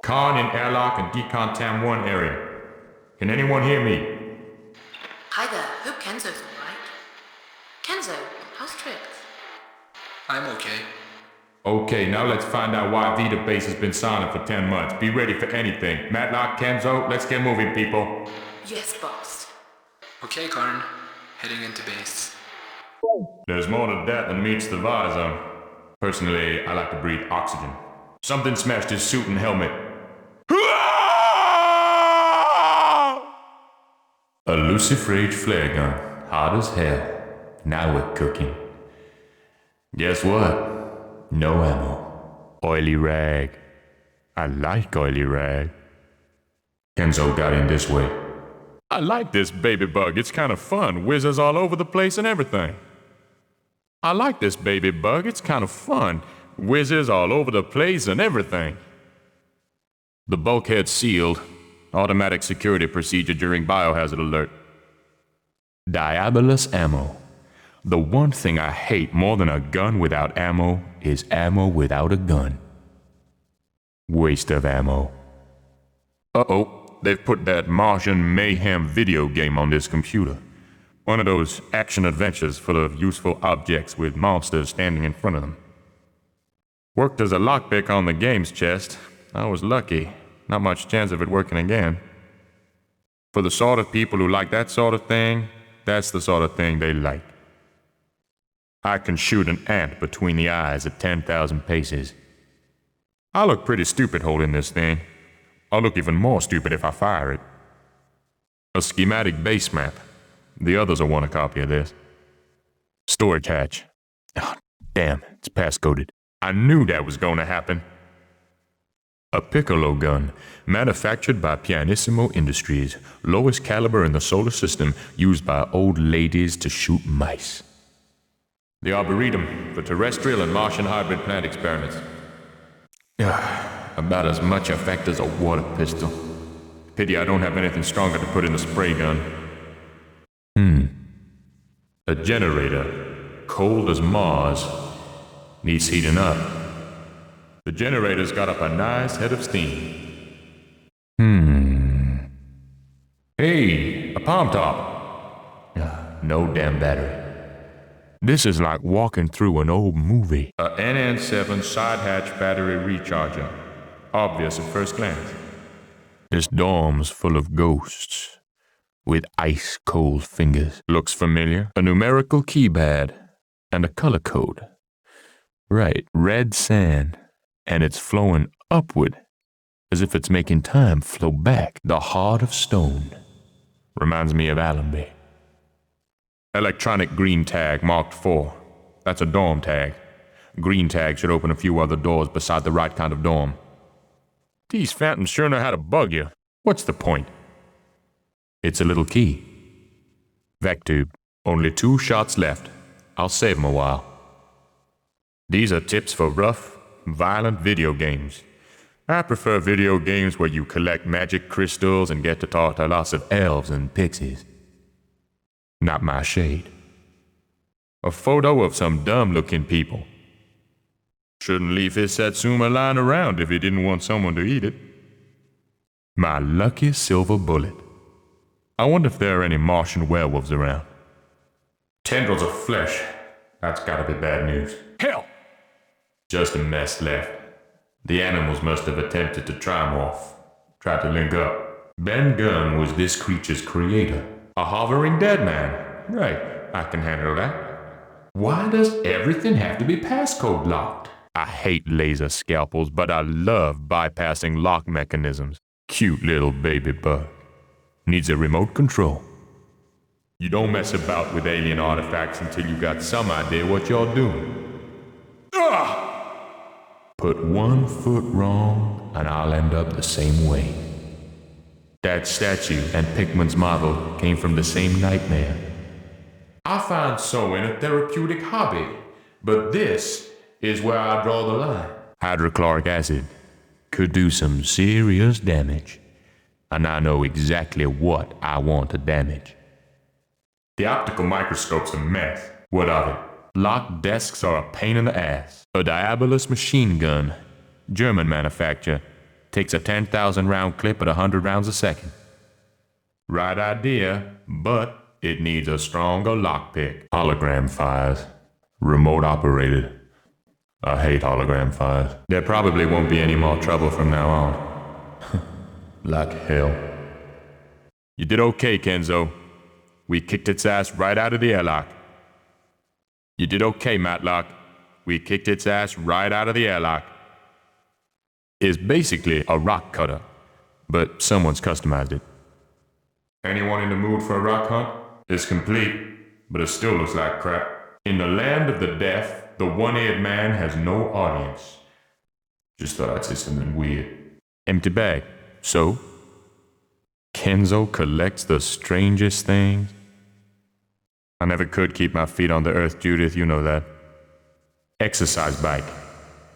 Karne in airlock and decontam 1 area. Can anyone hear me? Hi there, hope Kenzo's alright. Kenzo, how's tricks? I'm okay. Okay, now let's find out why Vita Base has been silent for 10 months. Be ready for anything. Matlock, Kenzo, let's get moving, people. Yes, boss. Okay, Karne. Heading into base. There's more to that than meets the visor. Personally, I like to breathe oxygen. Something smashed his suit and helmet. A Lucifrage flare gun, hot as hell. Now we're cooking. Guess what? No ammo. Oily rag. I like oily rag. Kenzo got in this way. I like this baby bug. It's kind of fun. Whizzes all over the place and everything. I like this baby bug. It's kind of fun. Whizzes all over the place and everything. The bulkhead sealed. Automatic security procedure during biohazard alert. Diabolus ammo. The one thing I hate more than a gun without ammo is ammo without a gun. Waste of ammo. Uh-oh, they've put that Martian Mayhem video game on this computer. One of those action adventures full of useful objects with monsters standing in front of them. Worked as a lockpick on the game's chest. I was lucky. Not much chance of it working again. For the sort of people who like that sort of thing, that's the sort of thing they like. I can shoot an ant between the eyes at 10,000 paces. I look pretty stupid holding this thing. I'll look even more stupid if I fire it. A schematic base map. The others will want a copy of this. Storage hatch. Oh, damn, it's passcoded. I knew that was going to happen. A piccolo gun, manufactured by Pianissimo Industries, lowest caliber in the solar system, used by old ladies to shoot mice. The Arboretum for terrestrial and Martian hybrid plant experiments. About as much effect as a water pistol. Pity I don't have anything stronger to put in the spray gun. A generator, cold as Mars, needs heating up. The generator's got up a nice head of steam. Hey, a palm top. No damn battery. This is like walking through an old movie. A NN7 side hatch battery recharger. Obvious at first glance. This dorm's full of ghosts. With ice-cold fingers. Looks familiar. A numerical keypad. And a color code. Right, red sand. And it's flowing upward. As if it's making time flow back. The heart of stone. Reminds me of Allenby. Electronic green tag marked 4. That's a dorm tag. Green tag should open a few other doors beside the right kind of dorm. These phantoms sure know how to bug you. What's the point? It's a little key. Vac tube. Only 2 shots left. I'll save 'em a while. These are tips for rough, violent video games. I prefer video games where you collect magic crystals and get to talk to lots of elves and pixies. Not my shade. A photo of some dumb-looking people. Shouldn't leave his Satsuma lying around if he didn't want someone to eat it. My lucky silver bullet. I wonder if there are any Martian werewolves around. Tendrils of flesh. That's gotta be bad news. Hell! Just a mess left. The animals must have attempted to trimorph. Tried to link up. Ben Gunn was this creature's creator. A hovering dead man. Right, I can handle that. Why does everything have to be passcode locked? I hate laser scalpels, but I love bypassing lock mechanisms. Cute little baby bug. Needs a remote control. You don't mess about with alien artifacts until you got some idea what you're doing. Put 1 foot wrong, and I'll end up the same way. That statue and Pickman's model came from the same nightmare. I find sewing a therapeutic hobby, but this is where I draw the line. Hydrochloric acid could do some serious damage, and I know exactly what I want to damage. The optical microscope's a mess. What of it? Locked desks are a pain in the ass. A Diabolus machine gun, German manufacture, takes a 10,000 round clip at 100 rounds a second. Right idea, but it needs a stronger lockpick. Hologram fires. Remote operated. I hate hologram fires. There probably won't be any more trouble from now on. Like hell. You did okay, Kenzo. We kicked its ass right out of the airlock. You did okay, Matlock. We kicked its ass right out of the airlock. It's basically a rock cutter, but someone's customized it. Anyone in the mood for a rock hunt? It's complete, but it still looks like crap. In the land of the deaf, the one-eared man has no audience. Just thought I'd say something weird. Empty bag. So? Kenzo collects the strangest things? I never could keep my feet on the earth, Judith, you know that. Exercise bike.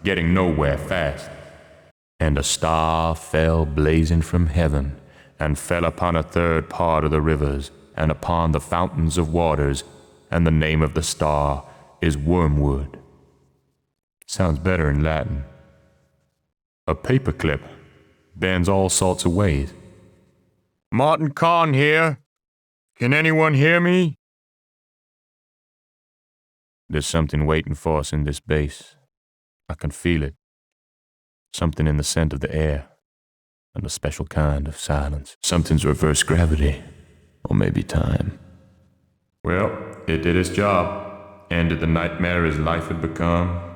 Getting nowhere fast. And a star fell blazing from heaven, and fell upon a third part of the rivers, and upon the fountains of waters, and the name of the star is Wormwood. Sounds better in Latin. A paperclip bends all sorts of ways. Martin Karne here. Can anyone hear me? There's something waiting for us in this base. I can feel it. Something in the scent of the air, and a special kind of silence. Something's reverse gravity, or maybe time. Well, it did its job. Ended the nightmare his life had become.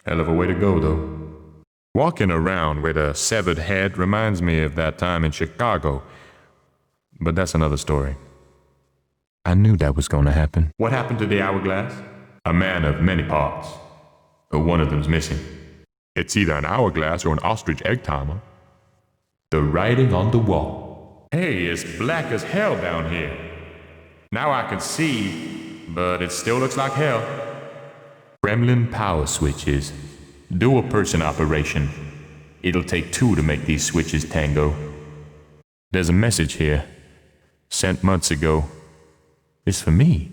Hell of a way to go, though. Walking around with a severed head reminds me of that time in Chicago. But that's another story. I knew that was going to happen. What happened to the hourglass? A man of many parts. One of them's missing. It's either an hourglass or an ostrich egg timer. The writing on the wall. Hey, it's black as hell down here. Now I can see, but it still looks like hell. Gremlin power switches. Dual person operation. It'll take two to make these switches tango. There's a message here. Sent months ago. It's for me.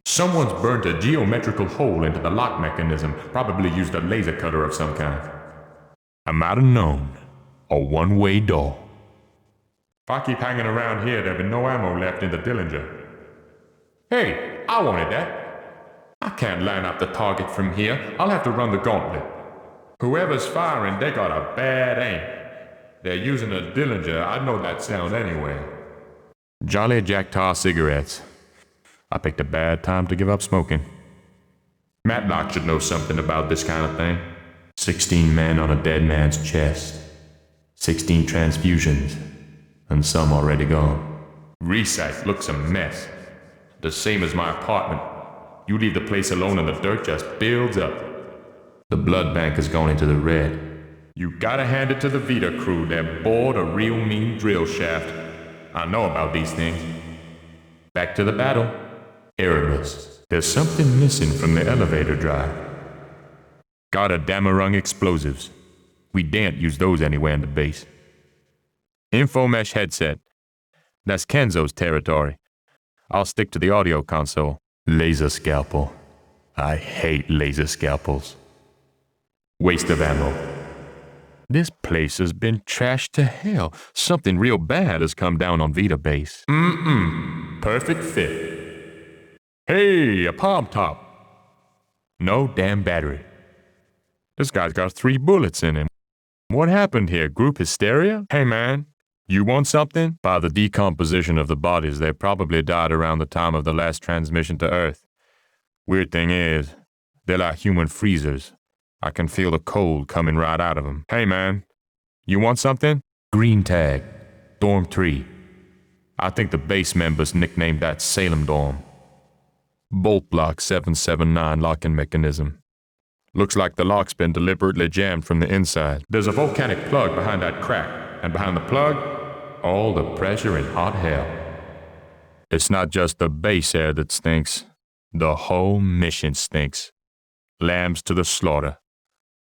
Someone's burnt a geometrical hole into the lock mechanism, probably used a laser cutter of some kind. I might have known. A one-way door. If I keep hanging around here, there'll be no ammo left in the Dillinger. Hey, I wanted that. I can't line up the target from here. I'll have to run the gauntlet. Whoever's firing, they got a bad aim. They're using a Dillinger. I know that sound anyway. Jolly Jack Tar cigarettes. I picked a bad time to give up smoking. Matlock should know something about this kind of thing. 16 men on a dead man's chest. 16 transfusions. And some already gone. Resite looks a mess. The same as my apartment. You leave the place alone and the dirt just builds up. The blood bank has gone into the red. You gotta hand it to the Vita crew. They're bored a real mean drill shaft. I know about these things. Back to the battle. Erebus. There's something missing from the elevator drive. Got a Damarung explosives. We daren't use those anywhere in the base. Info mesh headset. That's Kenzo's territory. I'll stick to the audio console. Laser scalpel. I hate laser scalpels. Waste of ammo. This place has been trashed to hell. Something real bad has come down on Vita base. Perfect fit. Hey, a palm top. No damn battery. This guy's got 3 bullets in him. What happened here? Group hysteria? Hey man, you want something? By the decomposition of the bodies, they probably died around the time of the last transmission to Earth. Weird thing is, they're like human freezers. I can feel the cold coming right out of them. Hey man, you want something? Green tag. Dorm 3. I think the base members nicknamed that Salem Dorm. Bolt block 779 locking mechanism. Looks like the lock's been deliberately jammed from the inside. There's a volcanic plug behind that crack, and behind the plug, all the pressure in hot hell. It's not just the base air that stinks. The whole mission stinks. Lambs to the slaughter.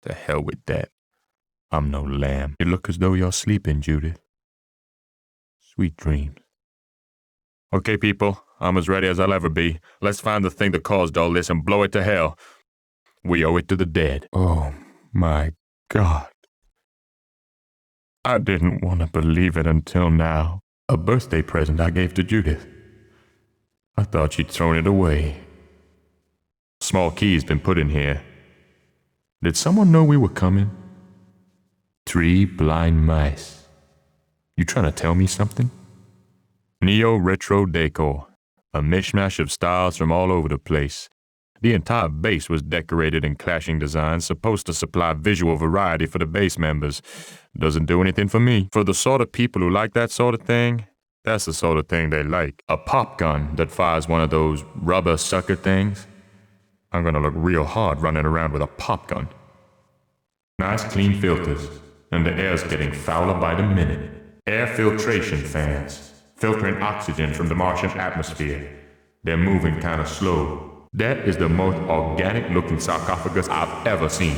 To hell with that. I'm no lamb. You look as though you're sleeping, Judith. Sweet dreams. Okay, people, I'm as ready as I'll ever be. Let's find the thing that caused all this and blow it to hell. We owe it to the dead. Oh, my God. I didn't want to believe it until now. A birthday present I gave to Judith. I thought she'd thrown it away. Small key's been put in here. Did someone know we were coming? 3 blind mice. You trying to tell me something? Neo-retro decor. A mishmash of styles from all over the place. The entire base was decorated in clashing designs, supposed to supply visual variety for the base members. Doesn't do anything for me. For the sort of people who like that sort of thing, that's the sort of thing they like. A pop gun that fires one of those rubber sucker things. I'm gonna look real hard running around with a pop gun. Nice clean filters, and the air's getting fouler by the minute. Air filtration fans, filtering oxygen from the Martian atmosphere. They're moving kinda slow. That is the most organic-looking sarcophagus I've ever seen.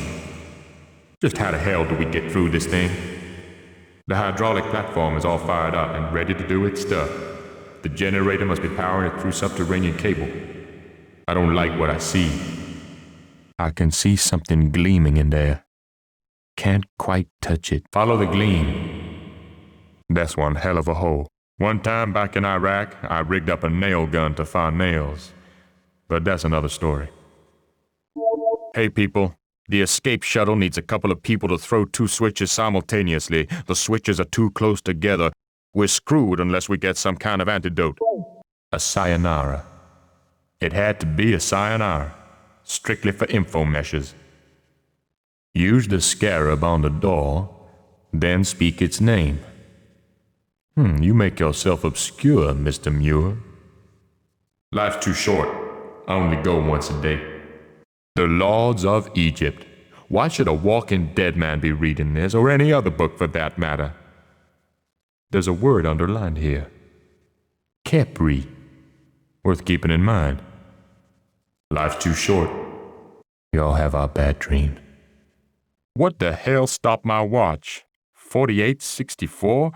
Just how the hell do we get through this thing? The hydraulic platform is all fired up and ready to do its stuff. The generator must be powering it through subterranean cable. I don't like what I see. I can see something gleaming in there. Can't quite touch it. Follow the gleam. That's one hell of a hole. One time back in Iraq, I rigged up a nail gun to find nails. But that's another story. Hey people, the escape shuttle needs a couple of people to throw 2 switches simultaneously. The switches are too close together. We're screwed unless we get some kind of antidote. A sayonara. It had to be a sayonara, strictly for info meshes. Use the scarab on the door, then speak its name. You make yourself obscure, Mr. Muir. Life's too short. I only go once a day. The Lords of Egypt. Why should a walking dead man be reading this, or any other book for that matter? There's a word underlined here. Capri. Worth keeping in mind. Life's too short. We all have our bad dreams. What the hell stopped my watch? 48:64?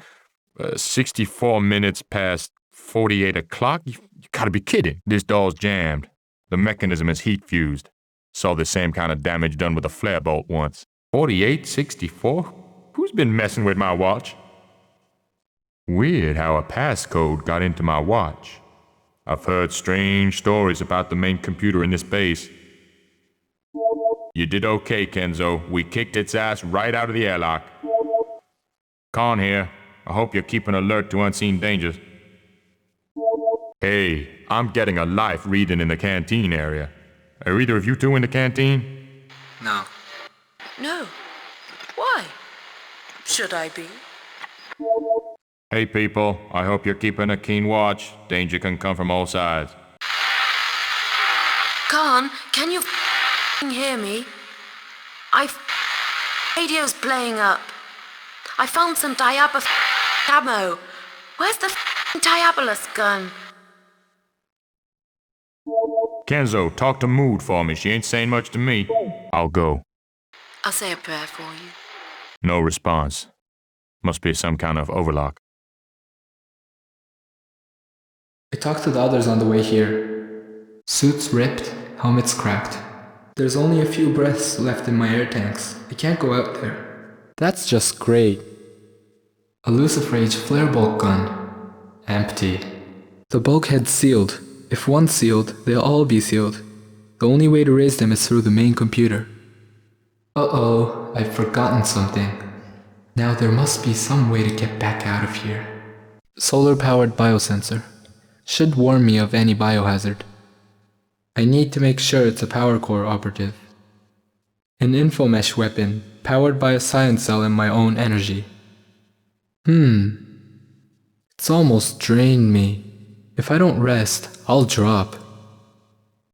64 minutes past 48 o'clock? You gotta be kidding. This door's jammed. The mechanism is heat fused. Saw the same kind of damage done with a flare bolt once. 48:64? Who's been messing with my watch? Weird how a passcode got into my watch. I've heard strange stories about the main computer in this base. You did okay, Kenzo. We kicked its ass right out of the airlock. Karne here. I hope you're keeping alert to unseen dangers. Hey, I'm getting a life reading in the canteen area. Are either of you two in the canteen? No. No. Why? Should I be? Hey people, I hope you're keeping a keen watch. Danger can come from all sides. Karne, can you hear me? Radio's playing up. I found some ammo. Where's the Diabolus gun? Kenzo, talk to Mood for me. She ain't saying much to me. I'll go. I'll say a prayer for you. No response. Must be some kind of overlock. I talked to the others on the way here. Suits ripped, helmets cracked. There's only a few breaths left in my air tanks. I can't go out there. That's just great. A Luciferage flare bolt gun. Empty. The bulkhead's sealed. If one's sealed, they'll all be sealed. The only way to raise them is through the main computer. Uh-oh, I've forgotten something. Now there must be some way to get back out of here. Solar-powered biosensor. Should warn me of any biohazard. I need to make sure it's a power core operative. An infomesh weapon, powered by a science cell and my own energy. It's almost drained me. If I don't rest, I'll drop.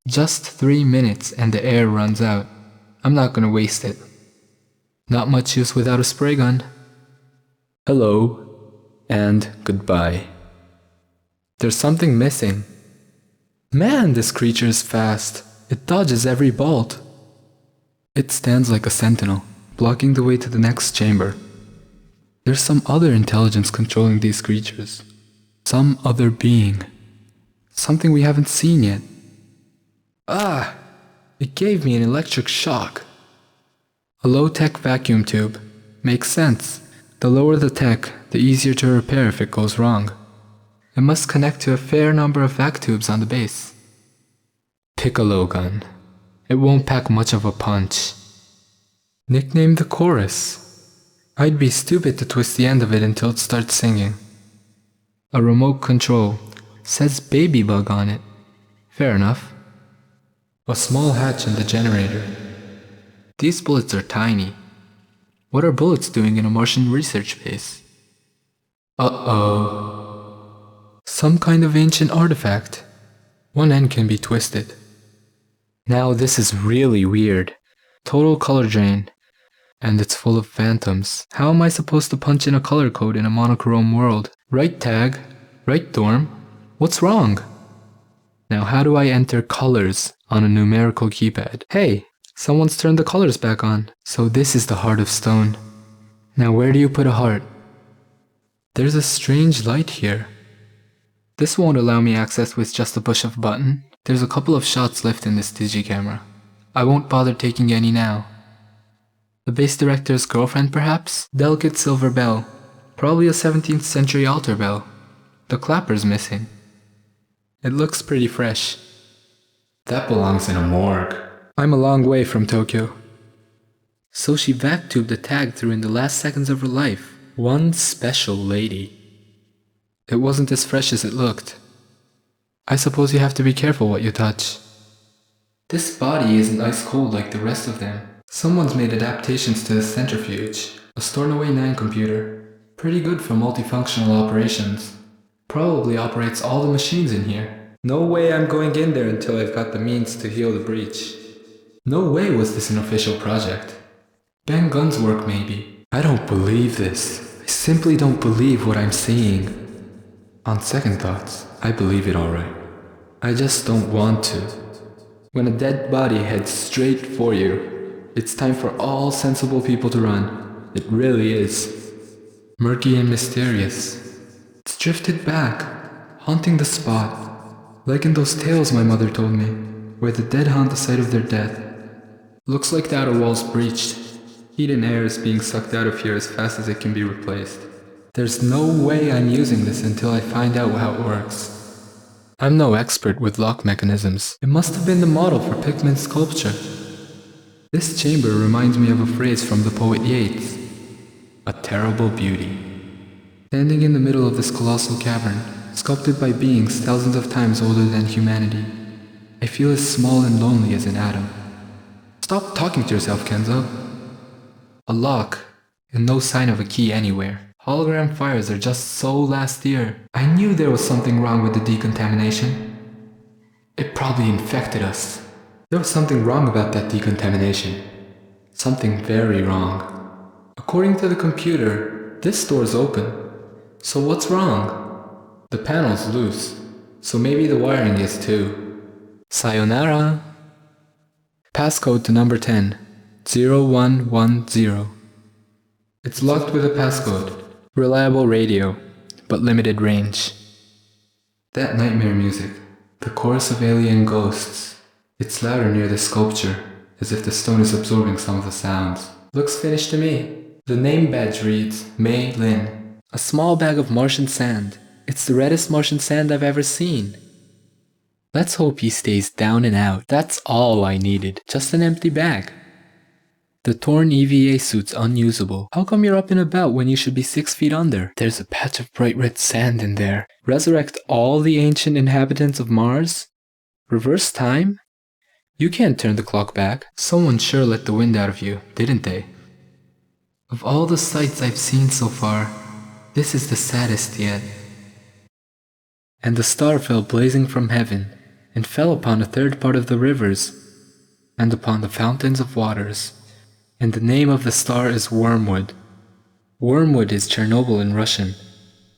Just 3 minutes and the air runs out. I'm not gonna waste it. Not much use without a spray gun. Hello, and goodbye. There's something missing. Man, this creature is fast. It dodges every bolt. It stands like a sentinel, blocking the way to the next chamber. There's some other intelligence controlling these creatures. Some other being. Something we haven't seen yet. Ah! It gave me an electric shock. A low-tech vacuum tube. Makes sense. The lower the tech, the easier to repair if it goes wrong. It must connect to a fair number of vac tubes on the base. Piccolo gun. It won't pack much of a punch. Nicknamed the chorus. I'd be stupid to twist the end of it until it starts singing. A remote control. Says baby bug on it. Fair enough. A small hatch in the generator. These bullets are tiny. What are bullets doing in a Martian research base? Uh-oh. Some kind of ancient artifact. One end can be twisted. Now this is really weird. Total color drain. And it's full of phantoms. How am I supposed to punch in a color code in a monochrome world? Right tag. Right dorm. What's wrong? Now how do I enter colors on a numerical keypad? Hey! Someone's turned the colors back on. So this is the heart of stone. Now where do you put a heart? There's a strange light here. This won't allow me access with just a push of a button. There's a couple of shots left in this digicamera. I won't bother taking any now. The base director's girlfriend perhaps? Delicate silver bell. Probably a 17th century altar bell. The clapper's missing. It looks pretty fresh. That belongs in a morgue. I'm a long way from Tokyo. So she vac-tubed the tag through in the last seconds of her life. One special lady. It wasn't as fresh as it looked. I suppose you have to be careful what you touch. This body isn't ice cold like the rest of them. Someone's made adaptations to the centrifuge. A Stornoway 9 computer. Pretty good for multifunctional operations. Probably operates all the machines in here. No way I'm going in there until I've got the means to heal the breach. No way was this an official project. Ben Gunn's work maybe. I don't believe this. I simply don't believe what I'm seeing. On second thoughts, I believe it alright. I just don't want to. When a dead body heads straight for you, it's time for all sensible people to run. It really is. Murky and mysterious. It's drifted back, haunting the spot. Like in those tales my mother told me, where the dead haunt the site of their death. Looks like the outer wall's breached. Heat and air is being sucked out of here as fast as it can be replaced. There's no way I'm using this until I find out how it works. I'm no expert with lock mechanisms. It must have been the model for Pickman's sculpture. This chamber reminds me of a phrase from the poet Yeats. A terrible beauty. Standing in the middle of this colossal cavern, sculpted by beings thousands of times older than humanity, I feel as small and lonely as an atom. Stop talking to yourself, Kenzo. A lock, and no sign of a key anywhere. Hologram fires are just so last year. I knew there was something wrong with the decontamination. It probably infected us. There was something wrong about that decontamination. Something very wrong. According to the computer, this door's open. So what's wrong? The panel's loose, so maybe the wiring is too. Sayonara. Passcode to number 10, 0110. It's locked with a passcode. Reliable radio, but limited range. That nightmare music, the chorus of alien ghosts. It's louder near the sculpture, as if the stone is absorbing some of the sounds. Looks finished to me. The name badge reads Mei Lin. A small bag of Martian sand. It's the reddest Martian sand I've ever seen. Let's hope he stays down and out. That's all I needed. Just an empty bag. The torn EVA suit's unusable. How come you're up and about when you should be 6 feet under? There's a patch of bright red sand in there. Resurrect all the ancient inhabitants of Mars? Reverse time? You can't turn the clock back. Someone sure let the wind out of you, didn't they? Of all the sights I've seen so far, this is the saddest yet. And the star fell blazing from heaven, and fell upon a third part of the rivers, and upon the fountains of waters. And the name of the star is Wormwood. Wormwood is Chernobyl in Russian,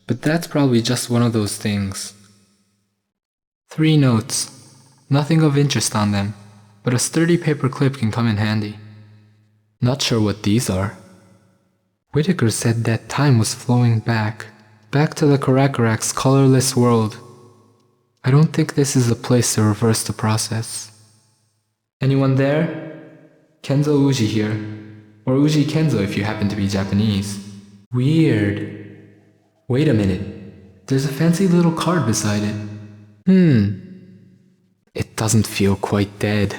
but that's probably just one of those things. 3 notes. Nothing of interest on them, but a sturdy paper clip can come in handy. Not sure what these are. Whitaker said that time was flowing back to the Karakaraks' colorless world. I don't think this is the place to reverse the process. Anyone there? Kenzo Uji here. Or Uji Kenzo if you happen to be Japanese. Weird. Wait a minute. There's a fancy little card beside it. It doesn't feel quite dead.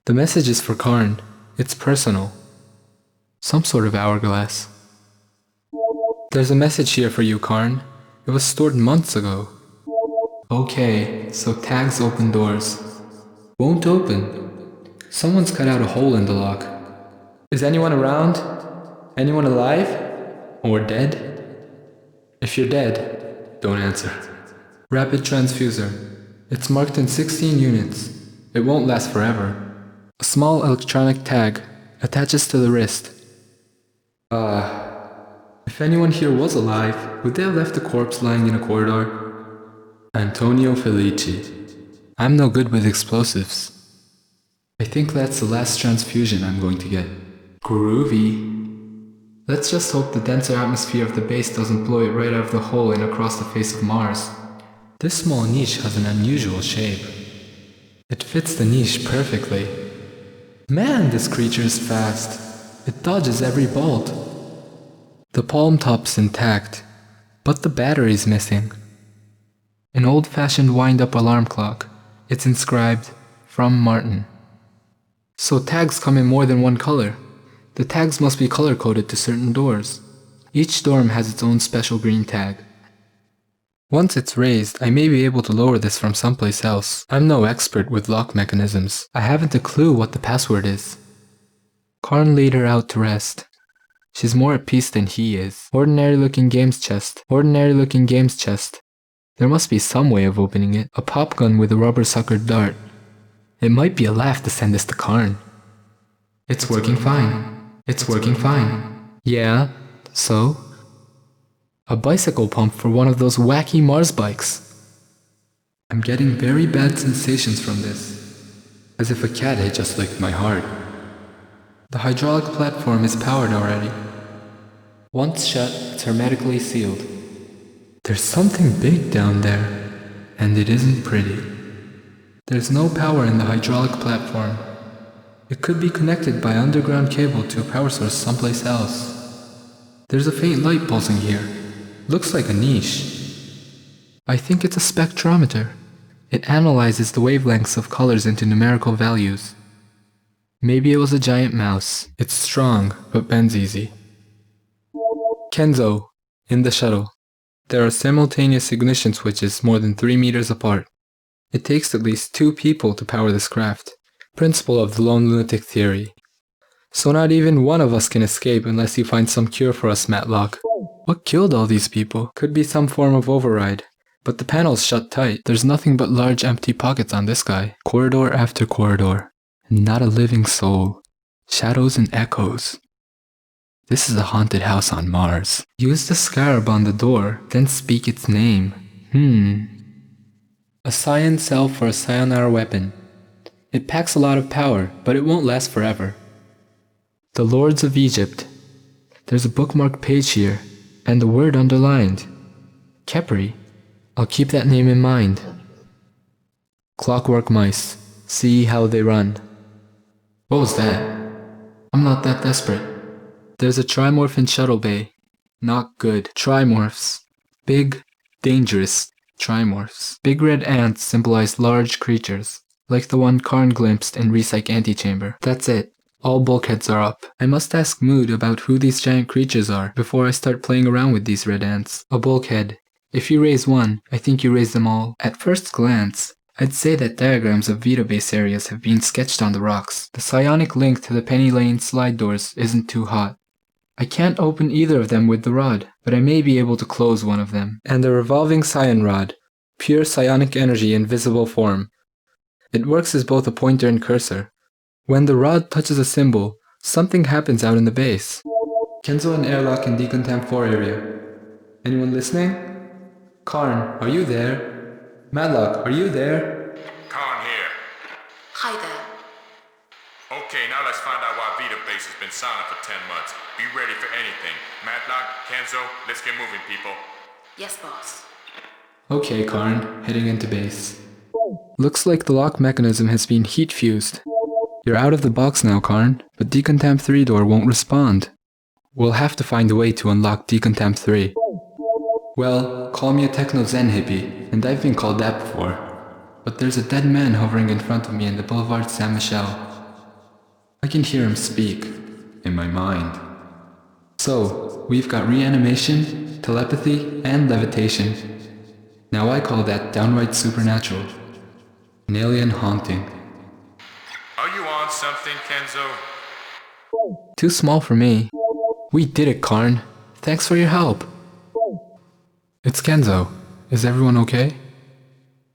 The message is for Karne. It's personal. Some sort of hourglass. There's a message here for you, Karne. It was stored months ago. Okay, so tags open doors. Won't open. Someone's cut out a hole in the lock. Is anyone around? Anyone alive? Or dead? If you're dead, don't answer. Rapid transfuser. It's marked in 16 units. It won't last forever. A small electronic tag attaches to the wrist. If anyone here was alive, would they have left the corpse lying in a corridor? Antonio Felici. I'm no good with explosives. I think that's the last transfusion I'm going to get. Groovy. Let's just hope the denser atmosphere of the base doesn't blow it right out of the hole and across the face of Mars. This small niche has an unusual shape. It fits the niche perfectly. Man, this creature is fast. It dodges every bolt. The palm top's intact, but the battery's missing. An old-fashioned wind-up alarm clock. It's inscribed, "From Martin." So tags come in more than one color. The tags must be color-coded to certain doors. Each dorm has its own special green tag. Once it's raised, I may be able to lower this from someplace else. I'm no expert with lock mechanisms. I haven't a clue what the password is. Karne laid her out to rest. She's more at peace than he is. Ordinary-looking games chest. Ordinary-looking games chest. There must be some way of opening it. A pop gun with a rubber-suckered dart. It might be a laugh to send this to Karne. It's working fine. It's working fine. Yeah, so? A bicycle pump for one of those wacky Mars bikes. I'm getting very bad sensations from this. As if a cat had just licked my heart. The hydraulic platform is powered already. Once shut, it's hermetically sealed. There's something big down there, and it isn't pretty. There's no power in the hydraulic platform. It could be connected by underground cable to a power source someplace else. There's a faint light pulsing here. Looks like a niche. I think it's a spectrometer. It analyzes the wavelengths of colors into numerical values. Maybe it was a giant mouse. It's strong, but bends easy. Kenzo, in the shuttle. There are simultaneous ignition switches more than 3 meters apart. It takes at least 2 people to power this craft. Principle of the lone lunatic theory. So not even one of us can escape unless you find some cure for us, Matlock. What killed all these people? Could be some form of override. But the panel's shut tight. There's nothing but large empty pockets on this guy. Corridor after corridor. Not a living soul. Shadows and echoes. This is a haunted house on Mars. Use the scarab on the door, then speak its name. A scion cell for a sayonara weapon. It packs a lot of power, but it won't last forever. The Lords of Egypt. There's a bookmark page here, and the word underlined. Khepri. I'll keep that name in mind. Clockwork mice. See how they run. What was that? I'm not that desperate. There's a trimorph in Shuttle Bay. Not good. Trimorphs. Big, dangerous trimorphs. Big red ants symbolize large creatures, like the one Karne glimpsed in Recyc Antechamber. That's it. All bulkheads are up. I must ask Mood about who these giant creatures are before I start playing around with these red ants. A bulkhead. If you raise one, I think you raise them all. At first glance, I'd say that diagrams of Vita base areas have been sketched on the rocks. The psionic link to the Penny Lane slide doors isn't too hot. I can't open either of them with the rod, but I may be able to close one of them. And the revolving scion rod. Pure psionic energy in visible form. It works as both a pointer and cursor. When the rod touches a symbol, something happens out in the base. Kenzo and airlock in Decontam 4 area. Anyone listening? Karne, are you there? Matlock, are you there? Karne here. Hi there. Okay, now let's find out why Vita Base has been silent for 10 months. Be ready for anything. Matlock, Kenzo, let's get moving, people. Yes, boss. Okay, Karne, heading into base. Looks like the lock mechanism has been heat fused. You're out of the box now, Karne, but Decontam 3 door won't respond. We'll have to find a way to unlock Decontempt 3. Well, call me a techno-zen hippie, and I've been called that before. But there's a dead man hovering in front of me in the Boulevard Saint-Michel. I can hear him speak, in my mind. So, we've got reanimation, telepathy, and levitation. Now I call that downright supernatural. An alien haunting. Are you on something, Kenzo? Too small for me. We did it, Karne. Thanks for your help. It's Kenzo. Is everyone okay?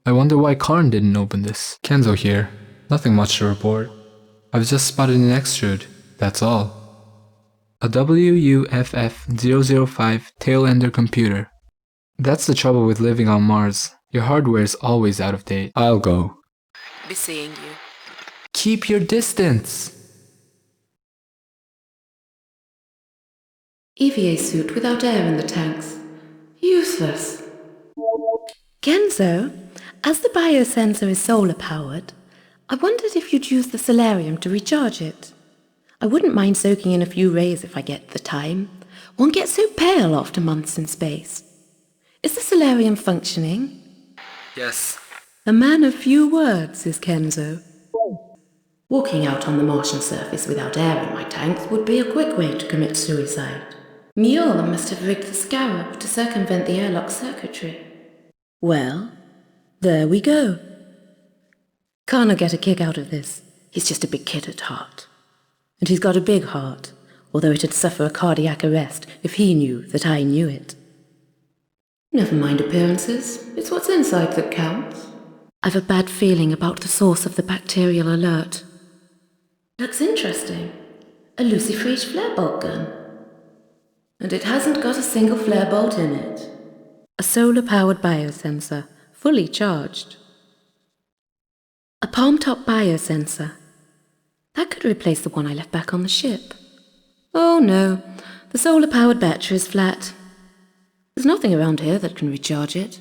I wonder why Karne didn't open this. Kenzo here. Nothing much to report. I've just spotted an extrude. That's all. A WUFF-005 tail-ender computer. That's the trouble with living on Mars. Your hardware is always out of date. I'll go. Be seeing you. Keep your distance! EVA suit without air in the tanks. Useless. Kenzo, as the biosensor is solar-powered, I wondered if you'd use the solarium to recharge it. I wouldn't mind soaking in a few rays if I get the time. One gets so pale after months in space. Is the solarium functioning? Yes. A man of few words is Kenzo. Walking out on the Martian surface without air in my tanks would be a quick way to commit suicide. Miola must have rigged the Scarab to circumvent the airlock circuitry. Well, there we go. Karne will get a kick out of this. He's just a big kid at heart. And he's got a big heart, although it'd suffer a cardiac arrest if he knew that I knew it. Never mind appearances. It's what's inside that counts. I've a bad feeling about the source of the bacterial alert. Looks interesting. A lucifrage flare bolt gun. And it hasn't got a single flare bolt in it. A solar-powered biosensor, fully charged. A palm-top biosensor. That could replace the one I left back on the ship. Oh no, the solar-powered battery is flat. There's nothing around here that can recharge it.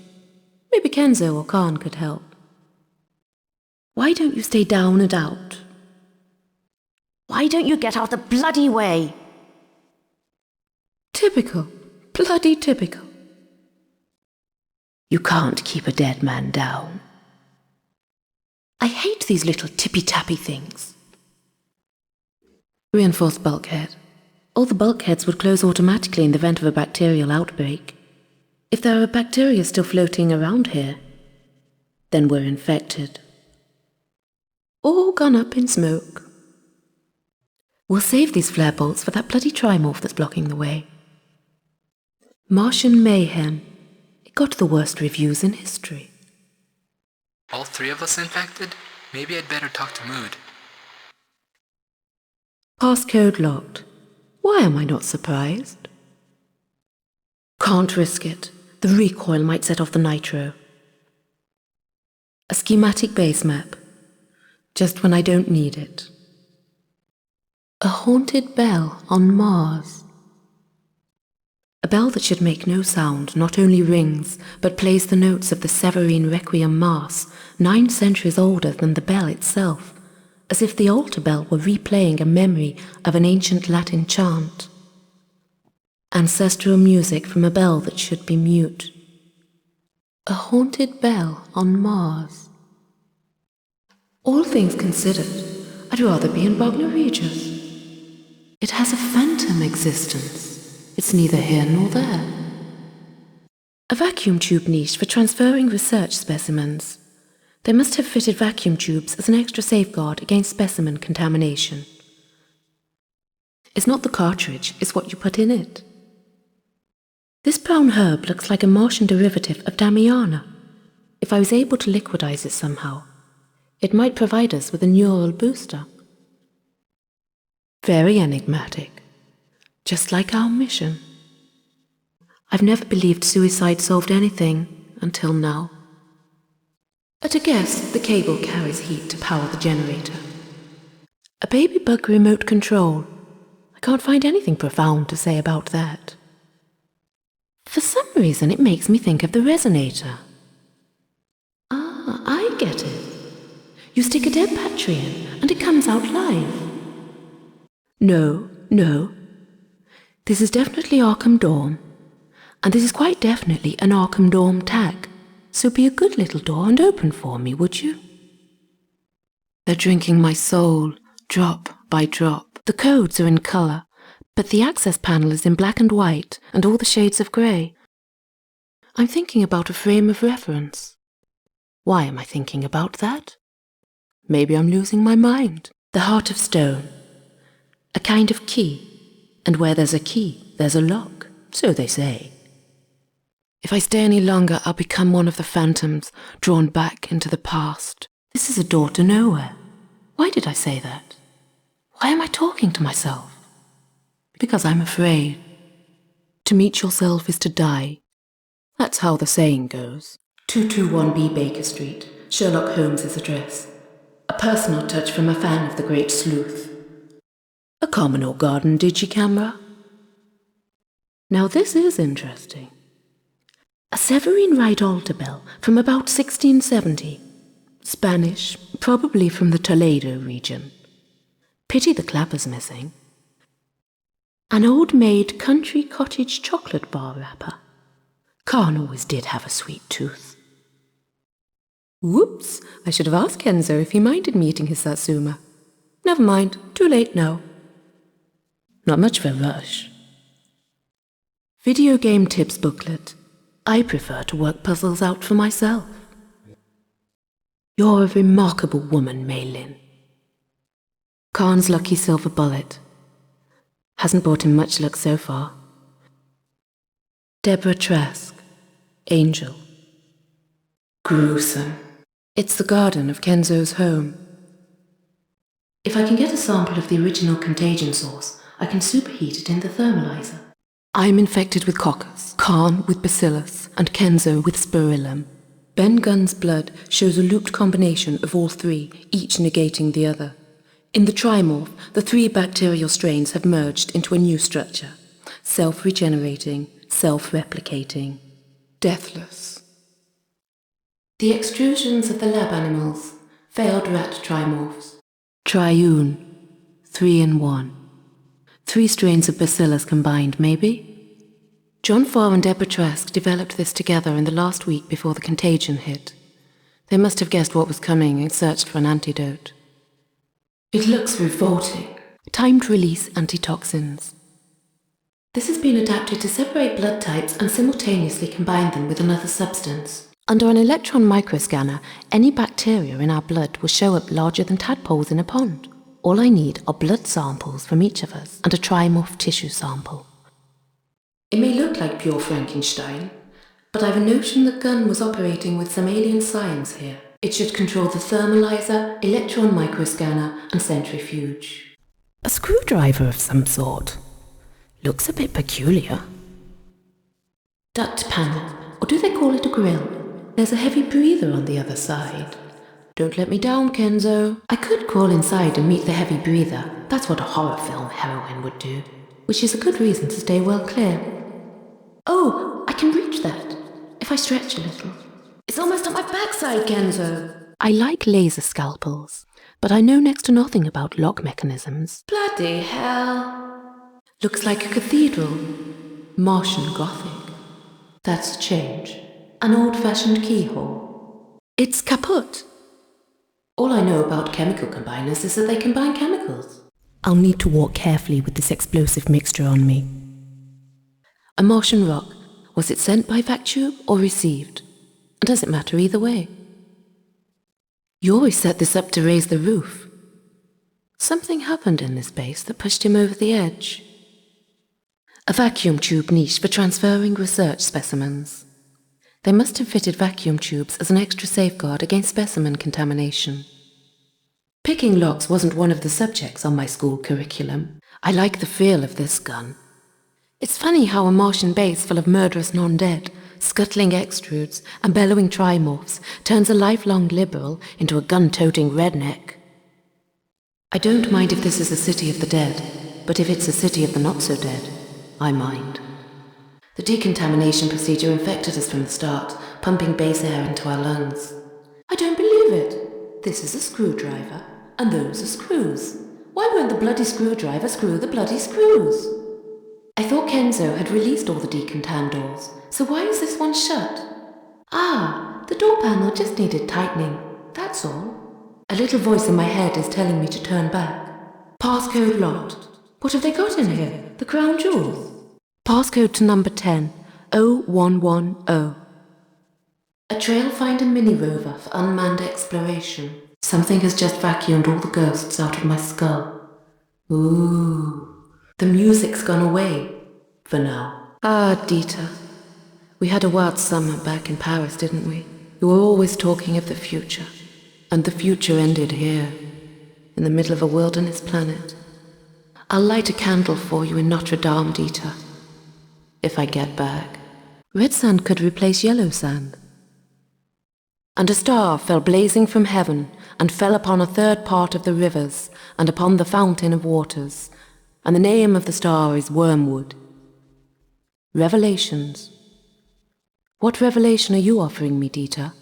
Maybe Kenzo or Karne could help. Why don't you stay down and out? Why don't you get out the bloody way? Typical. Bloody typical. You can't keep a dead man down. I hate these little tippy-tappy things. Reinforced bulkhead. All the bulkheads would close automatically in the event of a bacterial outbreak. If there are bacteria still floating around here, then we're infected. All gone up in smoke. We'll save these flare bolts for that bloody trimorph that's blocking the way. Martian mayhem. It got the worst reviews in history. All three of us infected? Maybe I'd better talk to Mood. Passcode locked. Why am I not surprised? Can't risk it. The recoil might set off the nitro. A schematic base map. Just when I don't need it. A haunted bell on Mars. A bell that should make no sound not only rings, but plays the notes of the Severine Requiem Mass, 9 centuries older than the bell itself, as if the altar bell were replaying a memory of an ancient Latin chant. Ancestral music from a bell that should be mute. A haunted bell on Mars. All things considered, I'd rather be in Bognor Regis. It has a phantom existence. It's neither here nor there. A vacuum tube niche for transferring research specimens. They must have fitted vacuum tubes as an extra safeguard against specimen contamination. It's not the cartridge, it's what you put in it. This brown herb looks like a Martian derivative of Damiana. If I was able to liquidize it somehow, it might provide us with a neural booster. Very enigmatic. Just like our mission. I've never believed suicide solved anything until now. At a guess, the cable carries heat to power the generator. A baby bug remote control. I can't find anything profound to say about that. For some reason, it makes me think of the resonator. Ah, I get it. You stick a dead battery in, and it comes out live. No. This is definitely Arkham Dorm, and this is quite definitely an Arkham Dorm tag, so be a good little door and open for me, would you? They're drinking my soul, drop by drop. The codes are in colour, but the access panel is in black and white and all the shades of grey. I'm thinking about a frame of reference. Why am I thinking about that? Maybe I'm losing my mind. The heart of stone. A kind of key. And where there's a key, there's a lock, so they say. If I stay any longer, I'll become one of the phantoms drawn back into the past. This is a door to nowhere. Why did I say that? Why am I talking to myself? Because I'm afraid. To meet yourself is to die. That's how the saying goes. 221B Baker Street, Sherlock Holmes's address. A personal touch from a fan of the great sleuth. A common or garden digicamera? Now this is interesting. A Severine Wright altar bell from about 1670. Spanish, probably from the Toledo region. Pity the clapper's missing. An old-maid country cottage chocolate bar wrapper. Karne always did have a sweet tooth. Whoops, I should have asked Kenzo if he minded me eating his Satsuma. Never mind, too late now. Not much of a rush. Video game tips booklet. I prefer to work puzzles out for myself. You're a remarkable woman, Maylin. Karne's lucky silver bullet. Hasn't brought him much luck so far. Deborah Trask. Angel. Gruesome. It's the garden of Kenzo's home. If I can get a sample of the original contagion source, I can superheat it in the thermalizer. I'm infected with coccus, Karne with bacillus, and Kenzo with spirillum. Ben Gunn's blood shows a looped combination of all three, each negating the other. In the trimorph, the three bacterial strains have merged into a new structure. Self-regenerating, self-replicating, deathless. The extrusions of the lab animals. Failed rat trimorphs. Triune. 3 in 1. 3 strains of bacillus combined, maybe? John Farr and Deborah Trask developed this together in the last week before the contagion hit. They must have guessed what was coming and searched for an antidote. It looks revolting. Timed release antitoxins. This has been adapted to separate blood types and simultaneously combine them with another substance. Under an electron microscanner, any bacteria in our blood will show up larger than tadpoles in a pond. All I need are blood samples from each of us and a trimorph tissue sample. It may look like pure Frankenstein, but I've a notion the gun was operating with some alien science here. It should control the thermalizer, electron microscanner, and centrifuge. A screwdriver of some sort. Looks a bit peculiar. Duct panel, or do they call it a grill? There's a heavy breather on the other side. Don't let me down, Kenzo. I could crawl inside and meet the heavy breather. That's what a horror film heroine would do. Which is a good reason to stay well clear. Oh, I can reach that. If I stretch a little. It's almost on my backside, Kenzo. I like laser scalpels, but I know next to nothing about lock mechanisms. Bloody hell. Looks like a cathedral. Martian Gothic. That's a change. An old-fashioned keyhole. It's kaput. All I know about chemical combiners is that they combine chemicals. I'll need to walk carefully with this explosive mixture on me. A Martian rock. Was it sent by vacuum or received? And does it matter either way? You always set this up to raise the roof. Something happened in this base that pushed him over the edge. A vacuum tube niche for transferring research specimens. They must have fitted vacuum tubes as an extra safeguard against specimen contamination. Picking locks wasn't one of the subjects on my school curriculum. I like the feel of this gun. It's funny how a Martian base full of murderous non-dead, scuttling extrudes, and bellowing trimorphs turns a lifelong liberal into a gun-toting redneck. I don't mind if this is a city of the dead, but if it's a city of the not-so-dead, I mind. The decontamination procedure infected us from the start, pumping base air into our lungs. I don't believe it. This is a screwdriver, and those are screws. Why won't the bloody screwdriver screw the bloody screws? I thought Kenzo had released all the decontam doors, so why is this one shut? Ah, the door panel just needed tightening, that's all. A little voice in my head is telling me to turn back. Passcode locked. What have they got in here? The crown jewels? Passcode to number 10, 0110. A trail finder mini rover for unmanned exploration. Something has just vacuumed all the ghosts out of my skull. Ooh, the music's gone away. For now. Ah, Dieter. We had a wild summer back in Paris, didn't we? We were always talking of the future. And the future ended here, in the middle of a wilderness planet. I'll light a candle for you in Notre Dame, Dieter. If I get back. Red sand could replace yellow sand. And a star fell blazing from heaven, and fell upon a third part of the rivers, and upon the fountain of waters. And the name of the star is Wormwood. Revelations. What revelation are you offering me, Dieter?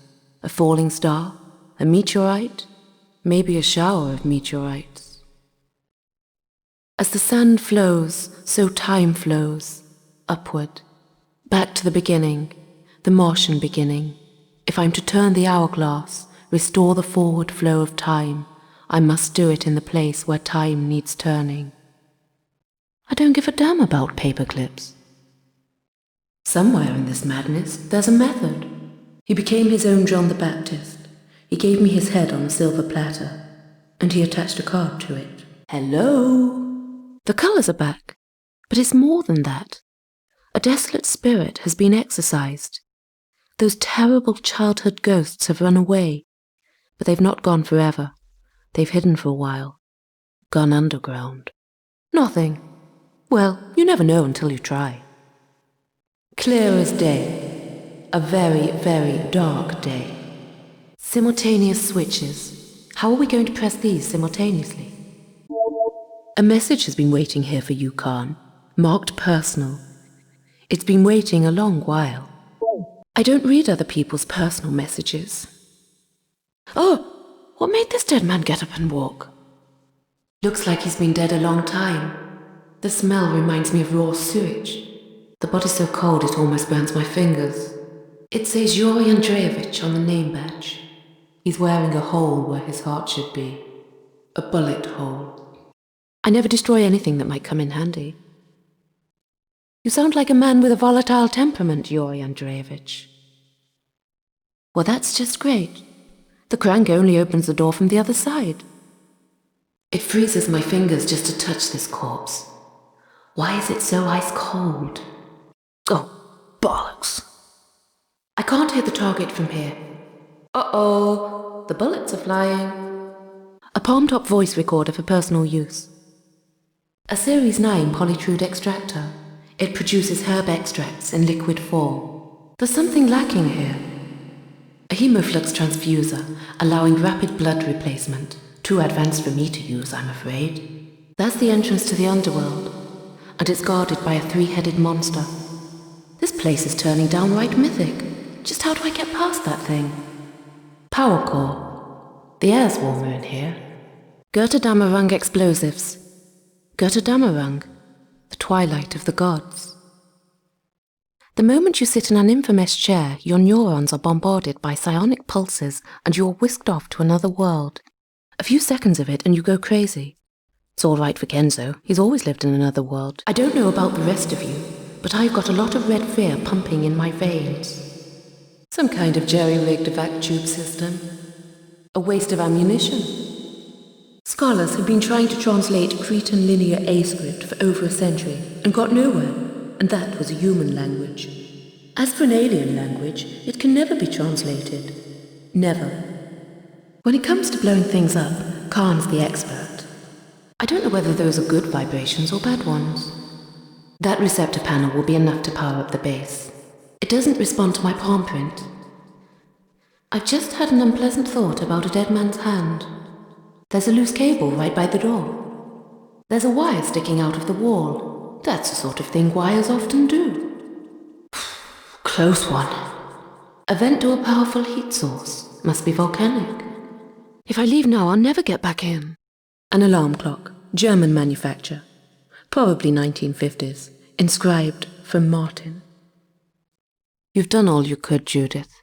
A falling star? A meteorite? Maybe a shower of meteorites. As the sand flows, so time flows, upward, back to the beginning, the Martian beginning. If I'm to turn the hourglass, restore the forward flow of time, I must do it in the place where time needs turning. I don't give a damn about paperclips. Somewhere in this madness, there's a method. He became his own John the Baptist. He gave me his head on a silver platter, and he attached a card to it. Hello? The colours are back, but it's more than that. A desolate spirit has been exorcised. Those terrible childhood ghosts have run away, but they've not gone forever. They've hidden for a while, gone underground. Nothing. Well, you never know until you try. Clear as day. A very, very dark day. Simultaneous switches. How are we going to press these simultaneously? A message has been waiting here for you, Karne, marked personal. It's been waiting a long while. I don't read other people's personal messages. Oh, what made this dead man get up and walk? Looks like he's been dead a long time. The smell reminds me of raw sewage. The body's so cold it almost burns my fingers. It says Yuri Andreevich on the name badge. He's wearing a hole where his heart should be. A bullet hole. I never destroy anything that might come in handy. You sound like a man with a volatile temperament, Yuri Andreevich. Well, that's just great. The crank only opens the door from the other side. It freezes my fingers just to touch this corpse. Why is it so ice cold? Oh, bollocks. I can't hit the target from here. Uh-oh, the bullets are flying. A palm-top voice recorder for personal use. A Series 9 polytrude extractor. It produces herb extracts in liquid form. There's something lacking here. A hemoflux transfuser, allowing rapid blood replacement. Too advanced for me to use, I'm afraid. That's the entrance to the underworld, and it's guarded by a three-headed monster. This place is turning downright mythic. Just how do I get past that thing? Power core. The air's warmer in here. Götterdammerung explosives. Götterdammerung, the twilight of the gods. The moment you sit in an infamous chair, your neurons are bombarded by psionic pulses and you're whisked off to another world. A few seconds of it and you go crazy. It's all right for Kenzo. He's always lived in another world. I don't know about the rest of you, but I've got a lot of red fear pumping in my veins. Some kind of jerry-rigged vac tube system. A waste of ammunition. Scholars have been trying to translate Cretan Linear A script for over a century and got nowhere, and that was a human language. As for an alien language, it can never be translated. Never. When it comes to blowing things up, Karne's the expert. I don't know whether those are good vibrations or bad ones. That receptor panel will be enough to power up the base. It doesn't respond to my palm print. I've just had an unpleasant thought about a dead man's hand. There's a loose cable right by the door. There's a wire sticking out of the wall. That's the sort of thing wires often do. Close one. A vent to a powerful heat source. Must be volcanic. If I leave now, I'll never get back in. An alarm clock. German manufacture. Probably 1950s. inscribed from Martin. You've done all you could, Judith.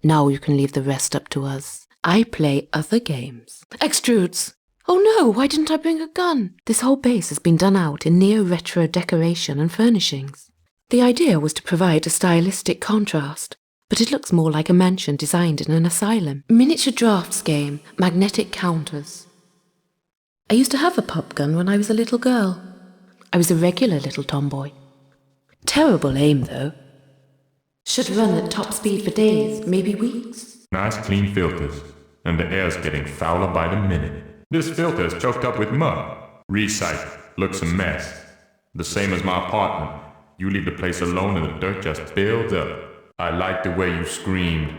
Now you can leave the rest up to us. I play other games. Extrudes! Oh no, why didn't I bring a gun? This whole base has been done out in neo-retro decoration and furnishings. The idea was to provide a stylistic contrast, but it looks more like a mansion designed in an asylum. Miniature drafts game, magnetic counters. I used to have a pop gun when I was a little girl. I was a regular little tomboy. Terrible aim, though. Should run at top speed for days, maybe weeks. Nice clean filters, and the air's getting fouler by the minute. This filter's choked up with mud. Recycle, looks a mess. The same as my apartment. You leave the place alone and the dirt just builds up. I like the way you screamed.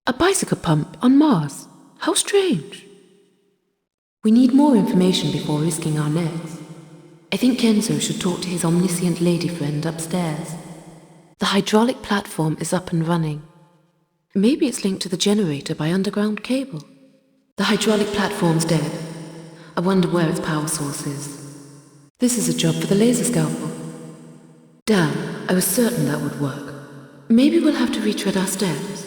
A bicycle pump on Mars? How strange. We need more information before risking our necks. I think Kenzo should talk to his omniscient lady friend upstairs. The hydraulic platform is up and running. Maybe it's linked to the generator by underground cable. The hydraulic platform's dead. I wonder where its power source is. This is a job for the laser scalpel. Damn, I was certain that would work. Maybe we'll have to retread our steps.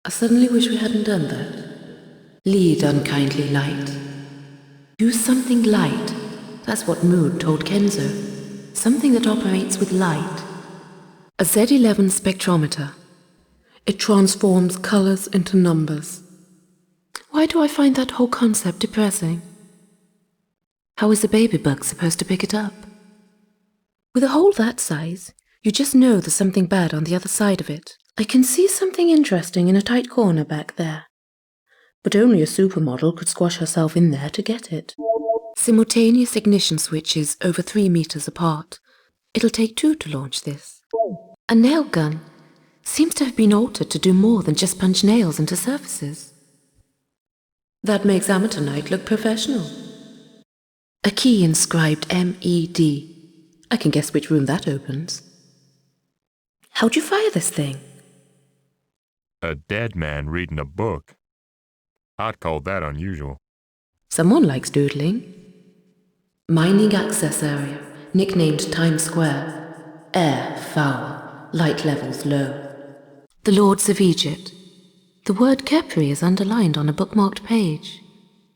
I suddenly wish we hadn't done that. Lead unkindly light. Use something light. That's what Mood told Kenzo. Something that operates with light. A Z11 spectrometer. It transforms colors into numbers. Why do I find that whole concept depressing? How is a baby bug supposed to pick it up? With a hole that size, you just know there's something bad on the other side of it. I can see something interesting in a tight corner back there. But only a supermodel could squash herself in there to get it. Simultaneous ignition switches over 3 meters apart. It'll take 2 to launch this. A nail gun seems to have been altered to do more than just punch nails into surfaces. That makes Amateur Night look professional. A key inscribed MED. I can guess which room that opens. How'd you fire this thing? A dead man reading a book. I'd call that unusual. Someone likes doodling. Mining access area, nicknamed Times Square. Air foul, light levels low. The Lords of Egypt. The word Khepri is underlined on a bookmarked page.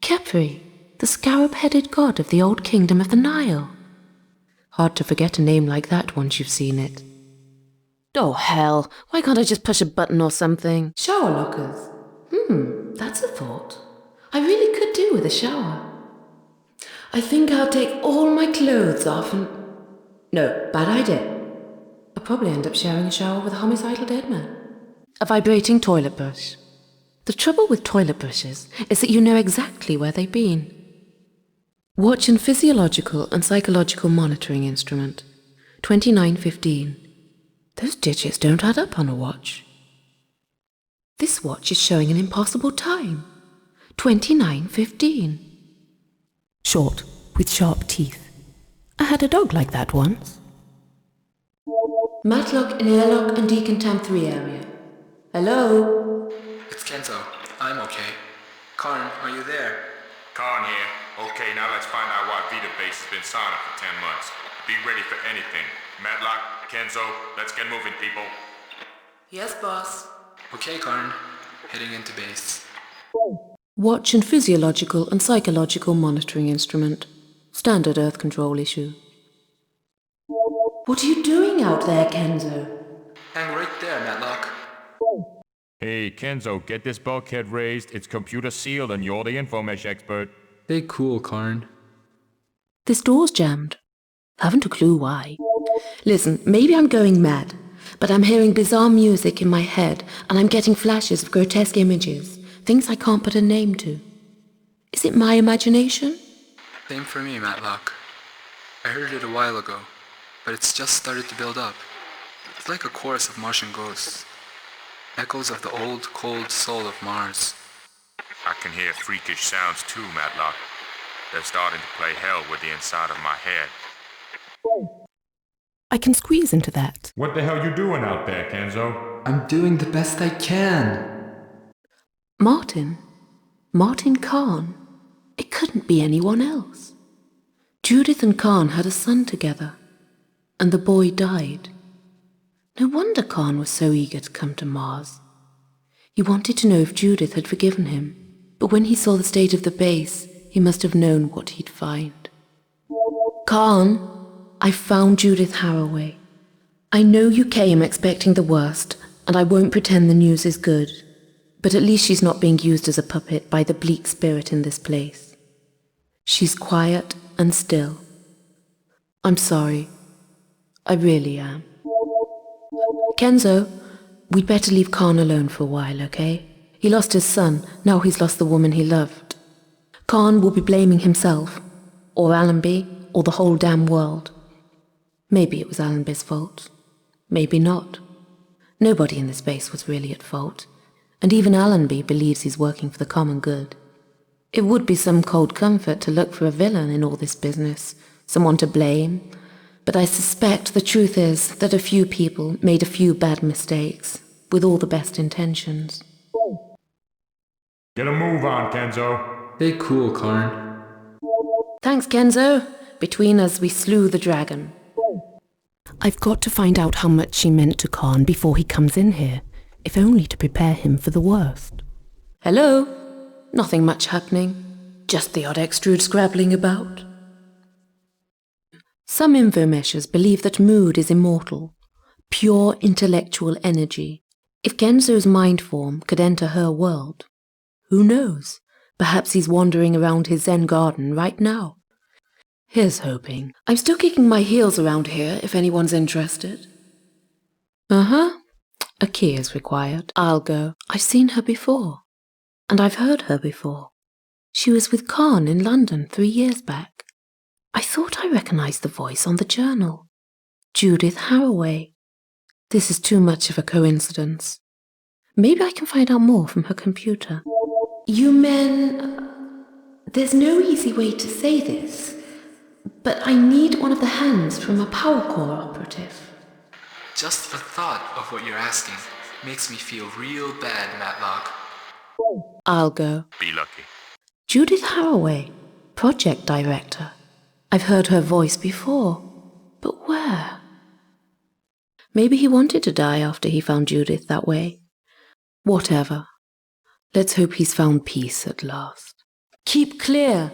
Khepri, the scarab-headed god of the old kingdom of the Nile. Hard to forget a name like that once you've seen it. Oh hell, why can't I just push a button or something? Shower lockers. That's a thought. I really could do with a shower. I think I'll take all my clothes off and... No, bad idea. I'll probably end up sharing a shower with a homicidal dead man. A vibrating toilet brush. The trouble with toilet brushes is that you know exactly where they've been. Watch and physiological and psychological monitoring instrument. 2915. Those digits don't add up on a watch. This watch is showing an impossible time. 2915. Short, with sharp teeth. I had a dog like that once. Matlock in airlock and decontam 3 area. Hello? It's Kenzo. I'm okay. Karne, are you there? Karne here. Okay, now let's find out why Vita Base has been silent for 10 months. Be ready for anything. Matlock, Kenzo, let's get moving, people. Yes, boss. Okay, Karne. Heading into base. Watch and physiological and psychological monitoring instrument. Standard Earth control issue. What are you doing out there, Kenzo? Hang right there, Matlock. Hey, Kenzo, get this bulkhead raised. It's computer sealed and you're the infomesh expert. Stay cool, Karne. This door's jammed. Haven't a clue why. Listen, maybe I'm going mad, but I'm hearing bizarre music in my head and I'm getting flashes of grotesque images, things I can't put a name to. Is it my imagination? Same for me, Matlock. I heard it a while ago, but it's just started to build up. It's like a chorus of Martian ghosts. Echoes of the old, cold soul of Mars. I can hear freakish sounds too, Matlock. They're starting to play hell with the inside of my head. I can squeeze into that. What the hell you doing out there, Kenzo? I'm doing the best I can. Martin Karne. It couldn't be anyone else. Judith and Karne had a son together. and the boy died. No wonder Karne was so eager to come to Mars. He wanted to know if Judith had forgiven him, but when he saw the state of the base, he must have known what he'd find. Karne, I found Judith Haraway. I know you came expecting the worst, and I won't pretend the news is good, but at least she's not being used as a puppet by the bleak spirit in this place. She's quiet and still. I'm sorry. I really am. Kenzo, we'd better leave Karne alone for a while, okay? He lost his son, now he's lost the woman he loved. Karne will be blaming himself, or Allenby, or the whole damn world. Maybe it was Allenby's fault. Maybe not. Nobody in this base was really at fault, and even Allenby believes he's working for the common good. It would be some cold comfort to look for a villain in all this business, someone to blame, but I suspect the truth is that a few people made a few bad mistakes, with all the best intentions. Get a move on, Kenzo. Stay cool, Karne. Thanks, Kenzo. Between us, we slew the dragon. I've got to find out how much she meant to Karne before he comes in here, if only to prepare him for the worst. Hello? Nothing much happening. Just the odd extrude scrabbling about. Some infomeshers believe that mood is immortal, pure intellectual energy. If Kenzo's mind form could enter her world, who knows? Perhaps he's wandering around his Zen garden right now. Here's hoping. I'm still kicking my heels around here if anyone's interested. Uh-huh. A key is required. I'll go. I've seen her before. And I've heard her before. She was with Karne in London 3 years back. I thought I recognized the voice on the journal. Judith Haraway. This is too much of a coincidence. Maybe I can find out more from her computer. You men... There's no easy way to say this, but I need one of the hands from a power core operative. Just the thought of what you're asking makes me feel real bad, Matlock. I'll go. Be lucky. Judith Haraway, project director. I've heard her voice before, but where? Maybe he wanted to die after he found Judith that way. Whatever. Let's hope he's found peace at last. Keep clear!